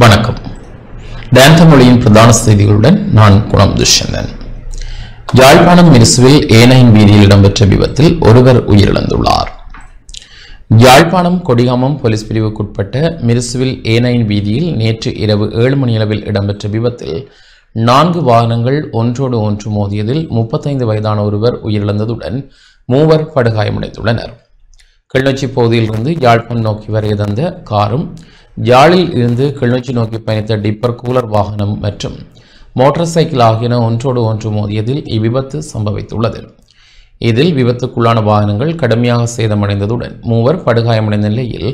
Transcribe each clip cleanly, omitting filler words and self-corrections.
வணக்கம். டான் மொழியின் பிரதான செய்திகளுடன் நான் குணம் துஷ்யந்தன். யாழ்ப்பாணம் மிருசுவில் A9 வீதியில் இடம்பெற்ற விபத்தில் ஒருவர் உயிரிழந்துள்ளார். யாழ்ப்பாணம் கொடிகாமம் போலீஸ் பிரிவுக்குட்பட்ட மிருசுவில் A9 வீதியில் நேற்று இரவு 7 மணியளவில் இடம்பெற்ற விபத்தில் 4 வாகனங்கள் ஒன்றோடு ஒன்று மோதியதில் 35 வயதான ஒருவர் உயிரிழந்ததுடன் 3 படுகாயமடைந்துள்ளனர். கிளிநொச்சி பகுதியிலிருந்து யாழ்ப்பாணம் நோக்கி வருகிற காரும் யாழில் இருந்து கிளிநொச்சி நோக்கி பயணித்த டிப்பர் கூலர் வாகனம் மற்றும் மோட்டார் சைக்கிள் ஆகியன ஒன்றோடு ஒன்று மோதியதில் இவ்விபத்து சம்பவித்துள்ளது. இதில் விபத்துக்குள்ளான வாகனங்கள் கடுமையாக சேதமடைந்ததுடன் 3 படுகாயமடைந்த நிலையில்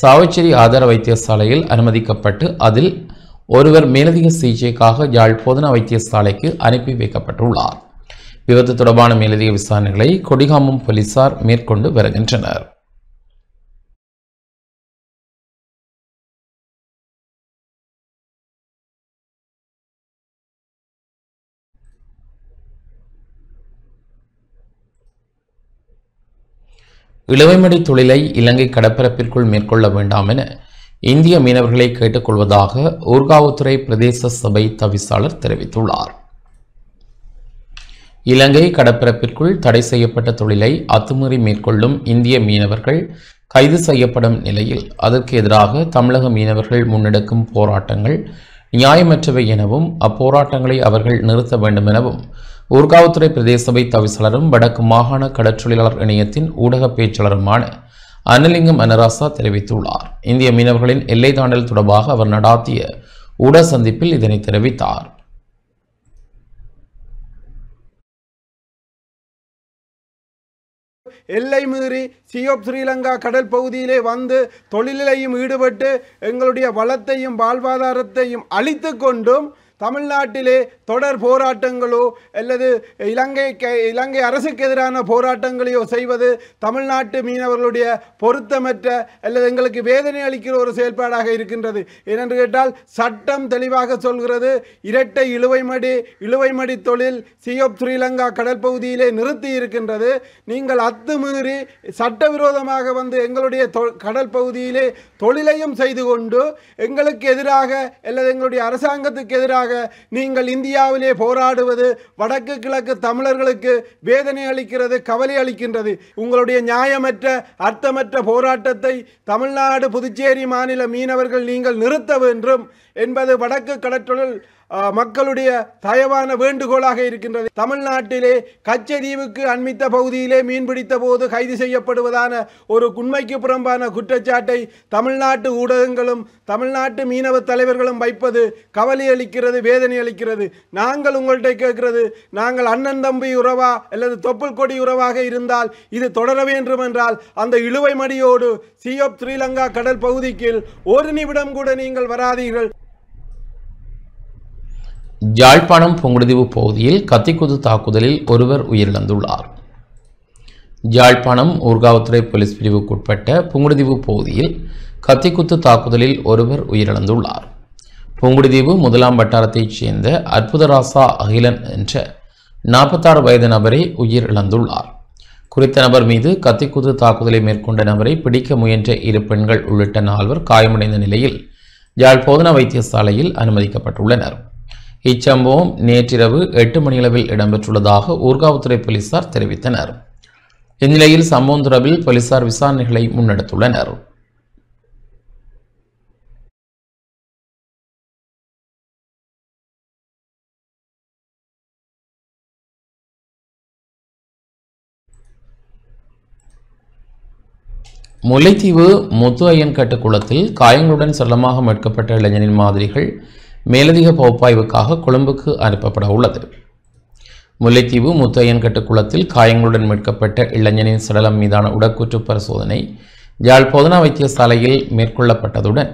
சாவச்சேரி ஆதார வைத்தியசாலையில் அனுமதிக்கப்பட்டு அதில் ஒருவர் மேலதிக சிகிச்சைக்காக யாழ் போதனா வைத்தியசாலைக்கு அனுப்பி வைக்கப்பட்டுள்ளார். விபத்து தொடர்பான மேலதிக விசாரணைகளை கொடிகாமம் போலீசார் மேற்கொண்டு வருகின்றனர். இழுவைமடி தொழிலை இலங்கை கடற்பரப்பிற்குள் மேற்கொள்ள வேண்டாம் என இந்திய மீனவர்களை கேட்டுக்கொள்வதாக ஊர்காவுத்துறை பிரதேச சபை தவிசாளர் தெரிவித்துள்ளார். இலங்கை கடற்பரப்பிற்குள் தடை செய்யப்பட்ட தொழிலை அத்துமீறி மேற்கொள்ளும் இந்திய மீனவர்கள் கைது செய்யப்படும் நிலையில் அதற்கு எதிராக தமிழக மீனவர்கள் முன்னெடுக்கும் போராட்டங்கள் நியாயமற்றவை எனவும் அப்போராட்டங்களை அவர்கள் நிறுத்த வேண்டும் எனவும் ஊர்காவுத்துறை பிரதேச சபை தவிசாளரும் வடக்கு மாகாண கடற்றொழிலாளர் இணையத்தின் ஊடக பேச்சாளருமான அனலிங்கம் அனராசா தெரிவித்துள்ளார். இந்திய மீனவர்களின் எல்லை தாண்டல் தொடர்பாக அவர் நடாத்திய ஊடக சந்திப்பில் இதனை தெரிவித்தார். எல்லை மீறி சியோப் ஸ்ரீலங்கா கடல் பகுதியிலே வந்து தொழிலையும் ஈடுபட்டு எங்களுடைய வளத்தையும் வாழ்வாதாரத்தையும் அழித்து கொண்டும் தமிழ்நாட்டிலே தொடர் போராட்டங்களோ அல்லது இலங்கை அரசுக்கு எதிரான போராட்டங்களையோ செய்வது தமிழ்நாட்டு மீனவர்களுடைய பொருத்தமற்ற அல்லது எங்களுக்கு வேதனை அளிக்கிற ஒரு செயல்பாடாக இருக்கின்றது. ஏனென்று கேட்டால் சட்டம் தெளிவாக சொல்கிறது, இரட்டை இழுவைமடி தொழில் சியோப் ஸ்ரீலங்கா கடல் பகுதியிலே நிறுத்தி இருக்கின்றது. நீங்கள் அத்துமீறி சட்டவிரோதமாக வந்து எங்களுடைய கடல் பகுதியிலே தொழிலையும் செய்து கொண்டு எங்களுக்கு எதிராக அல்லது எங்களுடைய அரசாங்கத்துக்கு எதிராக நீங்கள் இந்தியாவிலே போராடுவது வடக்கு கிழக்கு தமிழர்களுக்கு வேதனை அளிக்கிறது, கவலை அளிக்கின்றது. உங்களுடைய நியாயமற்ற அர்த்தமற்ற போராட்டத்தை தமிழ்நாடு புதுச்சேரி மாநில மீனவர்கள் நீங்கள் நிறுத்த வேண்டும் என்பது வடக்கு கடற்றொழில் மக்களுடைய தயவான வேண்டுகோளாக இருக்கின்றது. தமிழ்நாட்டிலே கச்சதீவுக்கு அண்மித்த பகுதியிலே மீன்பிடித்த போது கைது செய்யப்படுவதான ஒரு உண்மைக்கு புறம்பான குற்றச்சாட்டை தமிழ்நாட்டு ஊடகங்களும் தமிழ்நாட்டு மீனவ தலைவர்களும் வைப்பது கவலை அளிக்கிறது, வேதனை அளிக்கிறது. நாங்கள் உங்கள்கிட்ட கேட்கிறது, நாங்கள் அண்ணன் தம்பி உறவா அல்லது தொப்புள் கொடி உறவாக இருந்தால் இது தொடர வேண்டும் என்றால் அந்த இழுவை மடியோடு சியோப் ஸ்ரீலங்கா கடல் பகுதிக்கு ஒரு நிமிடம் கூட நீங்கள் வராதீர்கள். யாழ்ப்பாணம் புங்குடுதீவு பகுதியில் கத்திக்குத்து தாக்குதலில் ஒருவர் உயிரிழந்துள்ளார். யாழ்ப்பாணம் ஊர்காவுத்துறை போலீஸ் பிரிவுக்குட்பட்ட புங்குடுதீவு பகுதியில் கத்திக்குத்து தாக்குதலில் ஒருவர் உயிரிழந்துள்ளார். புங்குடுதீவு முதலாம் வட்டாரத்தைச் சேர்ந்த அற்புதராசா அகிலன் என்ற 46 வயது நபரை உயிரிழந்துள்ளார். குறித்த நபர் மீது கத்திக்குத்து தாக்குதலை மேற்கொண்ட நபரை பிடிக்க முயன்ற 2 பெண்கள் உள்ளிட்ட 4 காயமடைந்த நிலையில் யாழ் போதனா வைத்தியசாலையில் அனுமதிக்கப்பட்டுள்ளனர். இச்சம்பவம் நேற்றிரவு 8 மணியளவில் இடம்பெற்றுள்ளதாக ஊர்காவுத்துறை போலீசார் தெரிவித்தனர். இந்நிலையில் சம்பவம் தொடர்பில் போலீசார் விசாரணைகளை முன்னெடுத்துள்ளனர். முல்லைத்தீவு முத்து ஐயன்கட்டு குளத்தில் காயங்களுடன் செல்லமாக மீட்கப்பட்ட இளைஞனின் மாதிரிகள் மேலதிக பகுப்பாய்வுக்காக கொழும்புக்கு அனுப்பப்பட உள்ளது. முல்லைத்தீவு முத்து ஐயன்கட்டு குளத்தில் காயங்களுடன் மீட்கப்பட்ட இளைஞனின் சடலம் மீதான உடற்கூற்று பரிசோதனை யாழ் போதனா வைத்தியசாலையில் மேற்கொள்ளப்பட்டதுடன்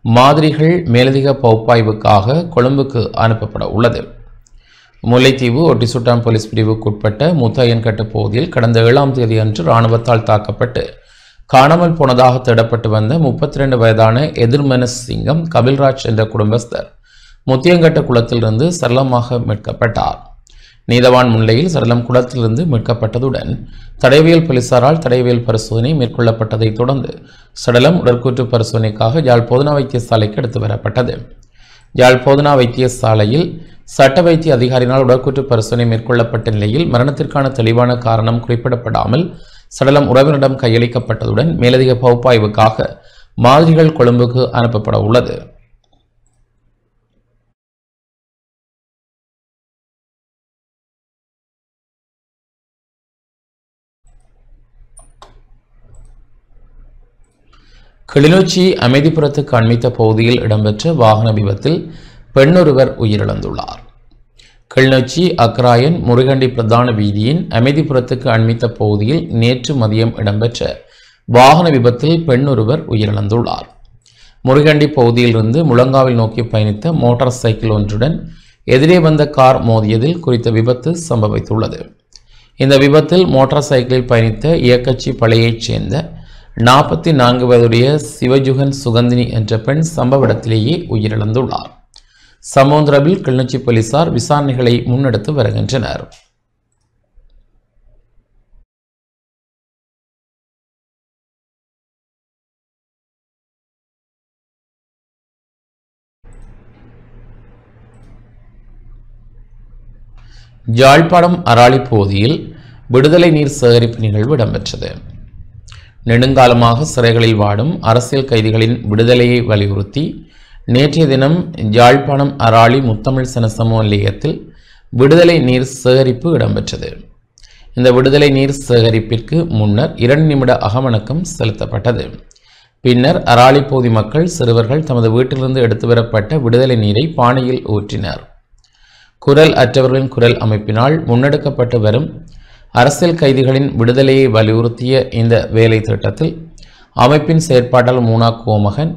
மாதிரிகள் மேலதிக பகுப்பாய்வுக்காக கொழும்புக்கு அனுப்பப்பட உள்ளது. முல்லைத்தீவு ஒட்டிசுட்டான் போலீஸ் பிரிவுக்குட்பட்ட முத்து ஐயன்கட்டு பகுதியில் கடந்த 7ஆம் தேதி அன்று இராணுவத்தால் தாக்கப்பட்டு காணாமல் போனதாக தேடப்பட்டு வந்த 32 வயதான எதிர்மனஸ் சிங்கம் கபில்ராஜ் என்ற குடும்பஸ்தர் முத்தியங்கட்ட குளத்திலிருந்து சரளமாக மீட்கப்பட்டார். நீதவான் முன்னிலையில் சடலம் குளத்திலிருந்து மீட்கப்பட்டதுடன் தடயவியல் போலீசாரால் தடயவியல் பரிசோதனை மேற்கொள்ளப்பட்டதைத் தொடர்ந்து சடலம் உடற்கூற்று பரிசோதனைக்காக யாழ் போதனா வைத்தியசாலைக்கு எடுத்து வரப்பட்டது. யாழ் போதனா வைத்தியசாலையில் சட்ட வைத்திய அதிகாரியினால் உடற்கூற்று பரிசோதனை மேற்கொள்ளப்பட்ட நிலையில் மரணத்திற்கான தெளிவான காரணம் குறிப்பிடப்படாமல் சடலம் உறவினரிடம் கையளிக்கப்பட்டதுடன் மேலதிக பகுப்பாய்வுக்காக மாதிரிகள் கொழும்புக்கு அனுப்பப்பட உள்ளது. கிளிநொச்சி அமைதிபுரத்துக்கு அண்மித்த பகுதியில் இடம்பெற்ற வாகன விபத்தில் பெண்ணொருவர் உயிரிழந்துள்ளார். கிளிநொச்சி அக்கராயன் முருகண்டி பிரதான வீதியின் அமைதிபுரத்துக்கு அண்மித்த பகுதியில் நேற்று மதியம் இடம்பெற்ற வாகன விபத்தில் பெண்ணொருவர் உயிரிழந்துள்ளார். முருகண்டி பகுதியிலிருந்து முழங்காவில் நோக்கி பயணித்த மோட்டார் சைக்கிள் ஒன்றுடன் எதிரே வந்த கார் மோதியதில் குறித்த விபத்து சம்பவித்துள்ளது. இந்த விபத்தில் மோட்டார் சைக்கிளில் பயணித்த இயக்கச்சி பழையைச் சேர்ந்த 44 வயதுடைய சிவஜுகன் சுகந்தினி என்ற பெண் சம்பவ இடத்திலேயே உயிரிழந்துள்ளார். சம்பவம் தொடர்பில் கிளிநொச்சி போலீசார் விசாரணைகளை முன்னெடுத்து வருகின்றனர். யாழ்ப்பாணம் அராளி பகுதியில் விடுதலை நீர் சேகரிப்பு நிகழ்வு இடம்பெற்றது. நெடுங்காலமாக சிறைகளில் வாடும் அரசியல் கைதிகளின் விடுதலையை வலியுறுத்தி நேற்றைய தினம் யாழ்ப்பாணம் அராளி முத்தமிழ் சன சமூக நிலையத்தில் விடுதலை நீர் சேகரிப்பு இடம்பெற்றது. இந்த விடுதலை நீர் சேகரிப்பிற்கு முன்னர் 2 நிமிட அகவணக்கம் செலுத்தப்பட்டது. பின்னர் அராளி பகுதி மக்கள் சிறுவர்கள் தமது வீட்டிலிருந்து எடுத்து வரப்பட்ட விடுதலை நீரை பானையில் ஊற்றினர். குரல் அற்றவர்களின் குரல் அமைப்பினால் முன்னெடுக்கப்பட்டு வரும் அரசியல் கைதிகளின் விடுதலையை வலியுறுத்திய இந்த வேலை திட்டத்தில் அமைப்பின் செயற்பாட்டாளர் மூனா கோமகன்,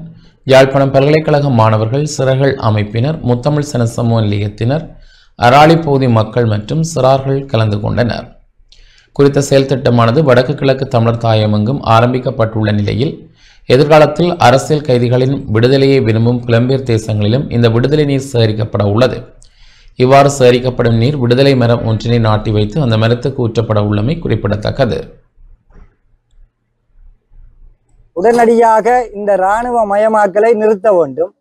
யாழ்ப்பாணம் பல்கலைக்கழக மாணவர்கள், சிறார்கள் அமைப்பினர், முத்தமிழ் சன சமூக நிலையத்தினர், அராளி பகுதி மக்கள் மற்றும் சிறார்கள் கலந்து கொண்டனர். குறித்த செயல் திட்டமானது வடக்கு கிழக்கு தமிழர் தாயமெங்கும் ஆரம்பிக்கப்பட்டுள்ள நிலையில் எதிர்காலத்தில் அரசியல் கைதிகளின் விடுதலையை விரும்பும் புலம்பெயர் தேசங்களிலும் இந்த விடுதலை நீர் சேகரிக்கப்பட உள்ளது. இவ்வாறு சேகரிக்கப்படும் நீர் விடுதலை மரம் ஒன்றினை நாட்டி வைத்து அந்த மரத்துக்கு ஊற்றப்பட உள்ளமை குறிப்பிடத்தக்கது. உடனடியாக இந்த இராணுவ மயமாக்கலை நிறுத்த வேண்டும்.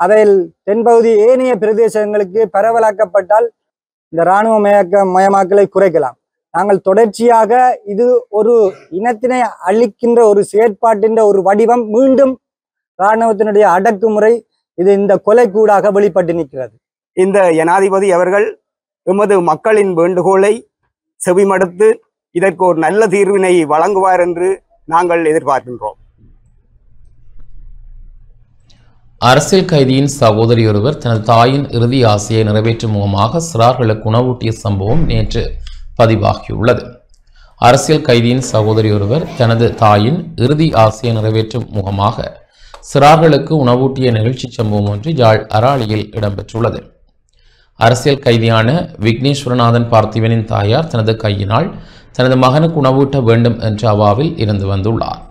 அதில் தென்பகுதி ஏனைய பிரதேசங்களுக்கு பரவலாக்கப்பட்டால் இந்த இராணுவ மயமாக்கலை குறைக்கலாம். நாங்கள் தொடர்ச்சியாக இது ஒரு இனத்தினை அழிக்கின்ற ஒரு செயற்பாட்டின் ஒரு வடிவம், மீண்டும் இராணுவத்தினுடைய அடக்குமுறை இது இந்த கொலைக்கூடாக வெளிப்பட்டு நிற்கிறது. இந்த ஜனாதிபதி அவர்கள் எமது மக்களின் வேண்டுகோளை செவிமடுத்து இதற்கு ஒரு நல்ல தீர்வினை வழங்குவார் என்று நாங்கள் எதிர்பார்க்கின்றோம். அரசியல் கைதியின் சகோதரி ஒருவர் தனது தாயின் இறுதி ஆசையை நிறைவேற்றும் முகமாக சிறார்களுக்கு உணவூட்டிய சம்பவம் நேற்று பதிவாகியுள்ளது. அரசியல் கைதியின் சகோதரி ஒருவர் தனது தாயின் இறுதி ஆசையை நிறைவேற்றும் முகமாக சிறார்களுக்கு உணவூட்டிய நிகழ்ச்சி சம்பவம் ஒன்று யாழ் அராளியில் இடம்பெற்றுள்ளது. அரசியல் கைதியான விக்னேஸ்வரநாதன் பார்த்திபனின் தாயார் தனது கையினால் தனது மகனுக்கு உணவூட்ட வேண்டும் என்ற அவாவில் இருந்து வந்துள்ளார்.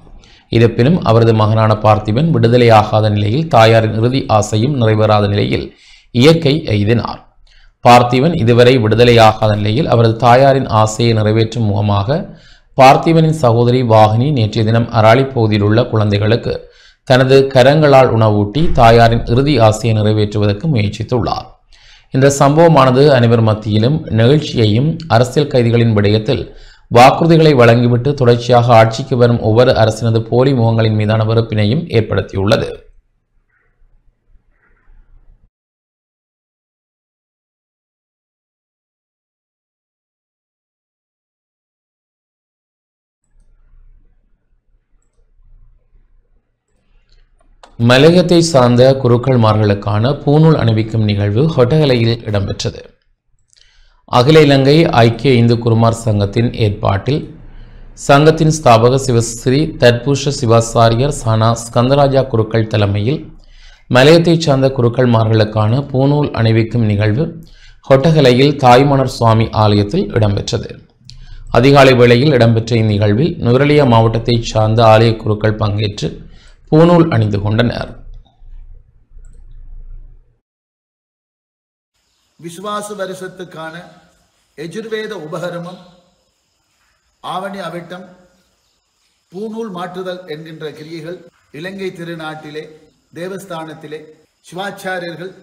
இருப்பினும் அவரது மகனான பார்த்திபன் விடுதலையாகாத நிலையில் தாயாரின் இறுதி ஆசையும் நிறைவேறாத நிலையில் இயற்கை எய்தினார். பார்த்திபன் இதுவரை விடுதலையாகாத நிலையில் அவரது தாயாரின் ஆசையை நிறைவேற்றும் முகமாக பார்த்திபனின் சகோதரி வாகினி நேற்றைய தினம் அராளி பகுதியில் உள்ள குழந்தைகளுக்கு தனது கரங்களால் உணவூட்டி தாயாரின் இறுதி ஆசையை நிறைவேற்றுவதற்கு முயற்சித்துள்ளார். இந்த சம்பவமானது அனைவர் மத்தியிலும் நிகழ்ச்சியையும் அரசியல் கைதிகளின் விடயத்தில் வாக்குறுதிகளை வழங்கிவிட்டு தொடர்ச்சியாக ஆட்சிக்கு வரும் ஒவ்வொரு அரசினது போலி முகங்களின் மீதான வெறுப்பினையும் ஏற்படுத்தியுள்ளது. மலையத்தை சார்ந்த குருக்கள்மார்களுக்கான பூநூல் அணிவிக்கும் நிகழ்வு ஹொட்டகலையில் இடம்பெற்றது. அகில இலங்கை ஐக்கிய இந்து குருமார் சங்கத்தின் ஏற்பாட்டில் சங்கத்தின் ஸ்தாபக சிவஸ்ரீ தற்பூஷ சிவாசாரியர் சானா ஸ்கந்தராஜா குருக்கள் தலைமையில் மலையத்தை சார்ந்த குருக்கள்மார்களுக்கான பூநூல் அணிவிக்கும் நிகழ்வு ஹொட்டகலையில் தாய்மணர் சுவாமி ஆலயத்தில் இடம்பெற்றது. அதிகாலை வேளையில் இடம்பெற்ற இந்நிகழ்வில் நுவரெலியா மாவட்டத்தை சார்ந்த ஆலய குருக்கள் பங்கேற்று பூநூல் அணிந்து கொண்டனர். விசுவாச வருஷத்துக்கான எஜுர்வேத உபகரணம், ஆவணி அவிட்டம், பூநூல் மாற்றுதல் என்கின்ற கிரியைகள் இலங்கை திருநாட்டிலே தேவஸ்தானத்திலே சிவாச்சாரியர்கள்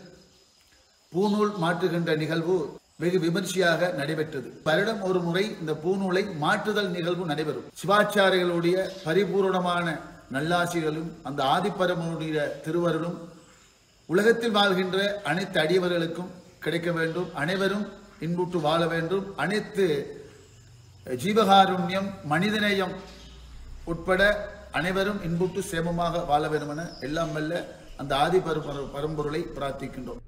பூநூல் மாற்றுகின்ற நிகழ்வு வெகு விமர்சையாக நடைபெற்றது. வருடம் ஒரு முறை இந்த பூநூலை மாற்றுதல் நிகழ்வு நடைபெறும். சிவாச்சாரியர்களுடைய பரிபூர்ணமான நல்லாசிகளும் அந்த ஆதிப்பரமனுடைய திருவருளும் உலகத்தில் வாழ்கின்ற அனைத்து அடியவர்களுக்கும் கிடைக்க வேண்டும். அனைவரும் இன்புற்று வாழ வேண்டும். அனைத்து ஜீவகாருண்யம், மனிதநேயம் உட்பட அனைவரும் இன்புற்று சேமமாக வாழ வேண்டும் என எல்லாம் வல்ல அந்த ஆதி பரம்பொருளை பிரார்த்திக்கின்றோம்.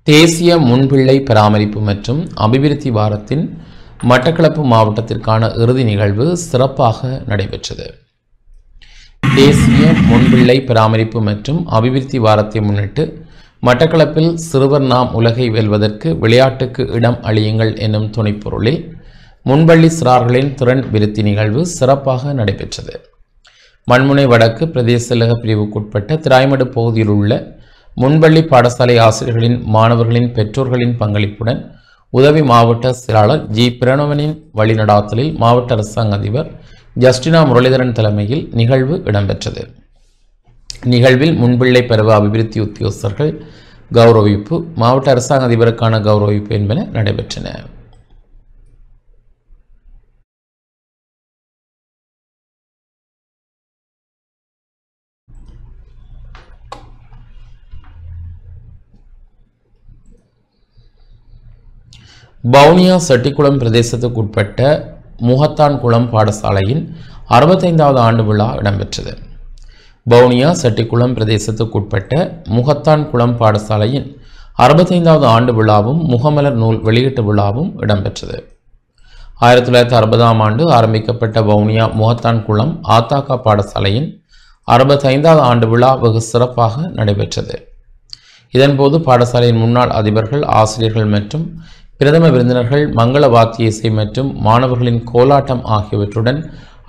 தேசிய முன்பிள்ளை பராமரிப்பு மற்றும் அபிவிருத்தி வாரத்தின் மட்டக்களப்பு மாவட்டத்திற்கான இறுதி நிகழ்வு சிறப்பாக நடைபெற்றது. தேசிய முன்பிள்ளை பராமரிப்பு மற்றும் அபிவிருத்தி வாரத்தை முன்னிட்டு மட்டக்களப்பில் சிறுவர் நாம் உலகை வெல்வதற்கு விளையாட்டுக்கு இடம் அளியுங்கள் என்னும் துணைப்பொருளில் முன்பள்ளி சிறார்களின் திறன் விருத்தி நிகழ்வு சிறப்பாக நடைபெற்றது. மண்முனை வடக்கு பிரதேச செயலக பிரிவுக்குட்பட்ட திராய்மடு பகுதியில் உள்ள முன்பள்ளி பாடசாலை ஆசிரியர்களின் மாணவர்களின் பெற்றோர்களின் பங்களிப்புடன் உதவி மாவட்ட செயலாளர் ஜி பிரணவனின் வழிநடாத்தலில் மாவட்ட அரசாங்க அதிபர் ஜஸ்டினா முரளிதரன் தலைமையில் நிகழ்வு இடம்பெற்றது. நிகழ்வில் முன்பிள்ளை பருவ அபிவிருத்தி உத்தியோகஸ்தர்கள் கௌரவிப்பு, மாவட்ட அரசாங்க அதிபருக்கான கௌரவிப்பு என்பன நடைபெற்றன. வவுனியா செட்டிக்குளம் பிரதேசத்துக்குட்பட்ட முகத்தான்குளம் பாடசாலையின் 65வது ஆண்டு விழா இடம்பெற்றது. வவுனியா செட்டிக்குளம் பிரதேசத்துக்குட்பட்ட முகத்தான்குளம் பாடசாலையின் 65வது ஆண்டு விழாவும் முகமலர் நூல் வெளியீட்டு விழாவும் இடம்பெற்றது. 1960ஆம் ஆண்டு ஆரம்பிக்கப்பட்ட வவுனியா முகத்தான்குளம் ஆத்தாக்கா பாடசாலையின் 65வது ஆண்டு விழா வெகு சிறப்பாக நடைபெற்றது. இதன்போது பாடசாலையின் முன்னாள் அதிபர்கள், ஆசிரியர்கள் மற்றும் பிரதம விருந்தினர்கள் மங்கள வாத்திய இசை மற்றும் மாணவர்களின் கோலாட்டம் ஆகியவற்றுடன்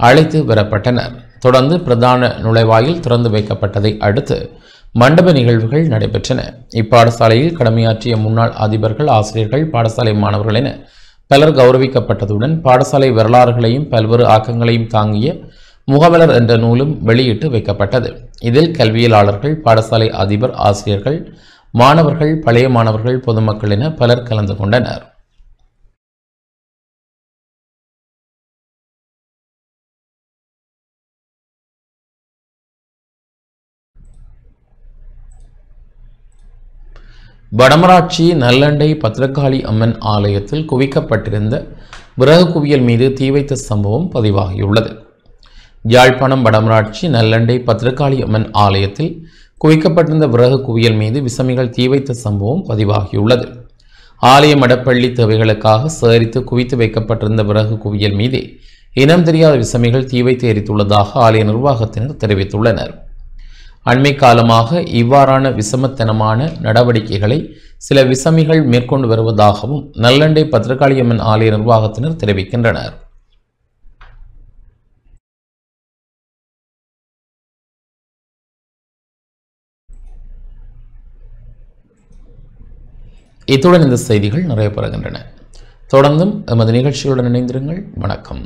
அழைத்து வரப்பட்டனர். தொடர்ந்து பிரதான நுழைவாயில் திறந்து வைக்கப்பட்டதை அடுத்து மண்டப நிகழ்வுகள் நடைபெற்றன. இப்பாடசாலையில் கடமையாற்றிய முன்னாள் அதிபர்கள், ஆசிரியர்கள், பாடசாலை மாணவர்கள் என பலர் கௌரவிக்கப்பட்டதுடன் பாடசாலை வரலாறுகளையும் பல்வேறு ஆக்கங்களையும் தாங்கிய முகமலர் என்ற நூலும் வெளியிட்டு வைக்கப்பட்டது. இதில் கல்வியலாளர்கள், பாடசாலை அதிபர், ஆசிரியர்கள், மாணவர்கள், பழைய மாணவர்கள், பொதுமக்கள் என பலர் கலந்து கொண்டனர். வடமராட்சி நல்லண்டை பத்திரகாளி அம்மன் ஆலயத்தில் குவிக்கப்பட்டிருந்த விறகு குவியல் மீது தீ வைத்த சம்பவம் பதிவாகியுள்ளது. யாழ்ப்பாணம் வடமராட்சி நல்லண்டை பத்திரகாளி அம்மன் ஆலயத்தில் குவிக்கப்பட்டிருந்த விறகு குவியல் மீது விசமிகள் தீ வைத்த சம்பவம் பதிவாகியுள்ளது. ஆலய மடப்பள்ளி தேவைகளுக்காக சேகரித்து குவித்து வைக்கப்பட்டிருந்த விறகு குவியல் மீது இனம் தெரியாத விசமிகள் தீ வைத்து எரித்துள்ளதாக ஆலய நிர்வாகத்தினர் தெரிவித்துள்ளனர். அண்மை காலமாக இவ்வாறான விசமத்தனமான நடவடிக்கைகளை சில விசமிகள் மேற்கொண்டு வருவதாகவும் நல்லண்டை பத்திரகாளியம்மன் ஆலய நிர்வாகத்தினர் தெரிவிக்கின்றனர். இத்துடன் இந்த செய்திகள் நிறைவு பெறுகின்றன. தொடர்ந்தும் எமது நிகழ்ச்சிகளுடன் இணைந்திருங்கள். வணக்கம்.